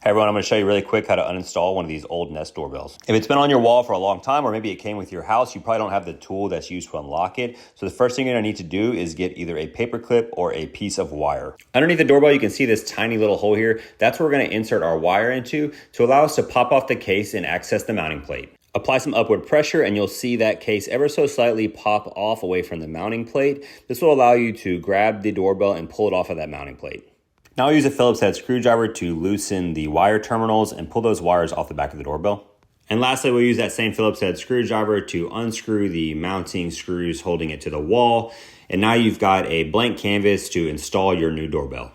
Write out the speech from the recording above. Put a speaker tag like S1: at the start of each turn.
S1: Hey everyone, I'm going to show you really quick how to uninstall one of these old Nest doorbells. If it's been on your wall for a long time, or maybe it came with your house, you probably don't have the tool that's used to unlock it. So the first thing you're going to need to do is get either a paper clip or a piece of wire. Underneath the doorbell, you can see this tiny little hole here. That's where we're going to insert our wire into to allow us to pop off the case and access the mounting plate. Apply some upward pressure and you'll see that case ever so slightly pop off away from the mounting plate. This will allow you to grab the doorbell and pull it off of that mounting plate. Now I'll use a Phillips head screwdriver to loosen the wire terminals and pull those wires off the back of the doorbell. And lastly, we'll use that same Phillips head screwdriver to unscrew the mounting screws holding it to the wall. And now you've got a blank canvas to install your new doorbell.